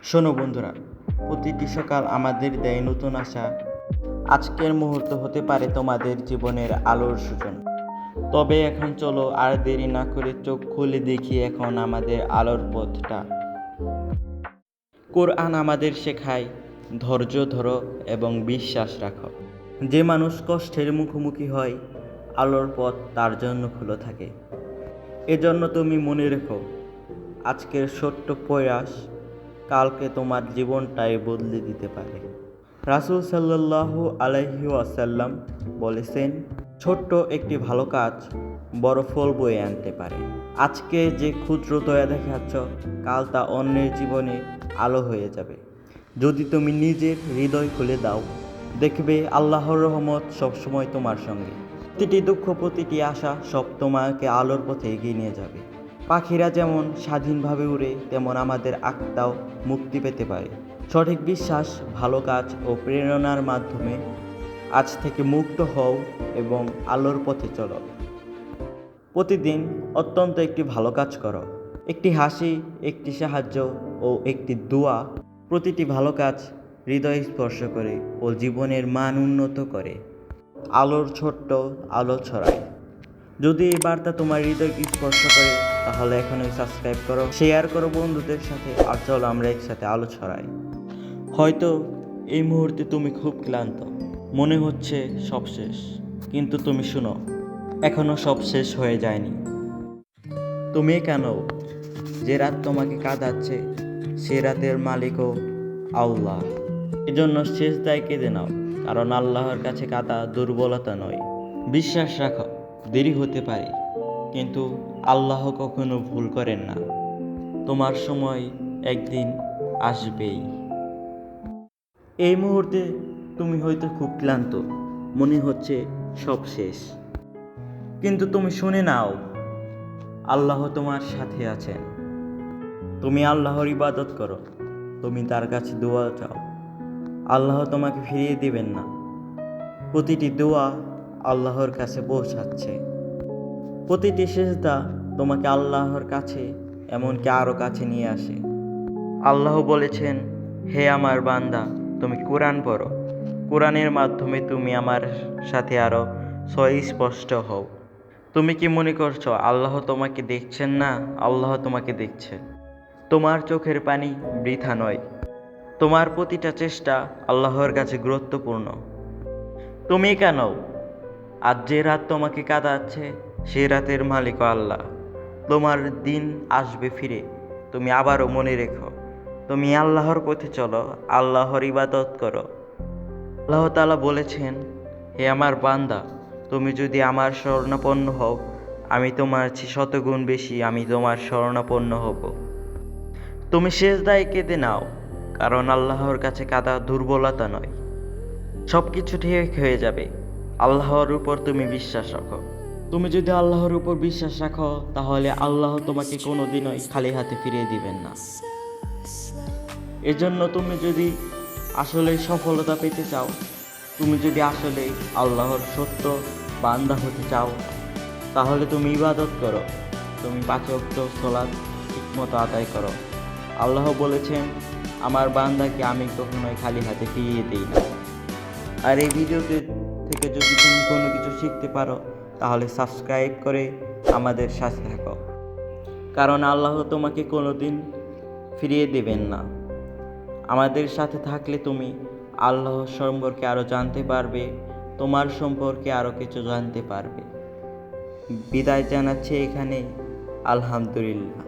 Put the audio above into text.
শোনো বন্ধুরা, প্রতিটি সকাল আমাদের দেয় নতুন আশা। আজকের মুহূর্ত হতে পারে তোমাদের জীবনের আলোর সূচনা। তবে এখন চলো আর দেরি না করে চোখ খুলে দেখি এখন আমাদের আলোর পথটা। কোরআন আমাদের শেখায় ধৈর্য ধরো এবং বিশ্বাস রাখো। যে মানুষ কষ্টের মুখোমুখি হয়, আলোর পথ তার জন্য খোলা থাকে। এজন্য তুমি মনে রেখো, আজকের ছোট্ট প্রয়াস কালকে তোমার জীবনটাই বদলে দিতে পারে। রাসূল সাল্লাল্লাহু আলাইহি ওয়াসাল্লাম বলেছেন, ছোট্ট একটি ভালো কাজ বড় ফল বয়ে আনতে পারে। আজকে যে ক্ষুদ্র দয়া দেখাচ্ছ, কাল তা অন্যের জীবনে আলো হয়ে যাবে। যদি তুমি নিজের হৃদয় খুলে দাও, দেখবে আল্লাহর রহমত সবসময় তোমার সঙ্গে। প্রতিটি দুঃখ, প্রতিটি আশা সব তোমাকে আলোর পথে এগিয়ে নিয়ে যাবে। পাখিরা যেমন স্বাধীনভাবে উড়ে, তেমন আমাদের আত্মাও মুক্তি পেতে পারে সঠিক বিশ্বাস, ভালো কাজ ও প্রেরণার মাধ্যমে। আজ থেকে মুক্ত হও এবং আলোর পথে চলো। প্রতিদিন অত্যন্ত একটি ভালো কাজ করো। একটি হাসি, একটি সাহায্য ও একটি দোয়া, প্রতিটি ভালো কাজ হৃদয় স্পর্শ করে ও জীবনের মান উন্নত করে। আলোর ছোট্ট আলো ছড়ায়। যদি এই বার্তা তোমার হৃদয়কে স্পর্শ করে, তাহলে এখনই সাবস্ক্রাইব করো, শেয়ার করো বন্ধুদের সাথে, আর চলো আমরা একসাথে আলো ছড়াই। হয়তো এই মুহূর্তে তুমি খুব ক্লান্ত, মনে হচ্ছে সব শেষ, কিন্তু তুমি শুনো, এখনো সব শেষ হয়ে যায়নি। তুমি কেন? যে রাত তোমাকে কাঁদাচ্ছে, সে রাতের মালিকও আল্লাহ। এজন্য শেষ দায় কেঁদে নাও, কারণ আল্লাহর কাছে কাঁদা দুর্বলতা নয়। বিশ্বাস রাখো, দেরি হতে পারে, কিন্তু আল্লাহ কখনো ভুল করেন না। তোমার সময় একদিন আসবেই। এই মুহূর্তে তুমি হয়তো খুব ক্লান্ত, মনে হচ্ছে সব শেষ, কিন্তু তুমি শুনে নাও, আল্লাহ তোমার সাথে আছেন। তুমি আল্লাহর ইবাদত করো, তুমি তার কাছে দোয়া চাও, আল্লাহ তোমাকে ফিরিয়ে দিবেন না। প্রতিটি দোয়া আল্লাহর কাছে পৌঁছাচ্ছে। প্রতিটি সিজদা তোমাকে আল্লাহর কাছে, এমনকি আরও কাছে নিয়ে আসে। আল্লাহ বলেছেন, হে আমার বান্দা, তুমি কোরআন পড়ো। কোরআনের মাধ্যমে তুমি আমার সাথে আরও স্পষ্ট হও। তুমি কি মনে করছো আল্লাহ তোমাকে দেখছেন না? আল্লাহ তোমাকে দেখছেন। তোমার চোখের পানি বৃথা নয়। তোমার প্রতিটা চেষ্টা আল্লাহর কাছে গুরুত্বপূর্ণ। তুমি কেন? আজ যে রাত তোমাকে কাঁদাচ্ছে, সে রাতের মালিক আল্লাহ। তোমার দিন আসবে ফিরে। তুমি আবারও মনে রেখো, তুমি আল্লাহর পথে চলো, আল্লাহর ইবাদত করো। আল্লাহ তাআলা বলেছেন, হে আমার বান্দা, তুমি যদি আমার শরণাপন্ন হও, আমি তোমার চেয়ে শতগুণ বেশি আমি তোমার শরণাপন্ন হব। তুমি সেজদায় কেঁদে নাও, কারণ আল্লাহর কাছে কাঁদা দুর্বলতা নয়। সব কিছু ঠিক হয়ে যাবে। আল্লাহর উপর তুমি বিশ্বাস রাখো। তুমি যদি আল্লাহর উপর বিশ্বাস রাখো, তাহলে আল্লাহ তোমাকে কোনোদিনই খালি হাতে ফিরিয়ে দিবেন না। এজন্য তুমি যদি আসলে সফলতা পেতে চাও, তুমি যদি আসলে আল্লাহর সত্য বান্দা হতে চাও, তাহলে তুমি ইবাদত করো, তুমি 5 ওয়াক্ত সালাত ঠিকমতো আদায় করো। আল্লাহ বলেছেন, আমার বান্দাকে আমি কখনোই খালি হাতে ফিরিয়ে দিই না। আর এই ভিডিওতে থেকে যদি তুমি কোনো কিছু শিখতে পারো, তাহলে সাবস্ক্রাইব করে আমাদের সাথে থাকো, কারণ আল্লাহ তোমাকে কোনোদিন ফিরিয়ে দেবেন না। আমাদের সাথে থাকলে তুমি আল্লাহ সম্পর্কে আরও জানতে পারবে, তোমার সম্পর্কে আরও কিছু জানতে পারবে। বিদায় জানাচ্ছি এখানে। আলহামদুলিল্লাহ।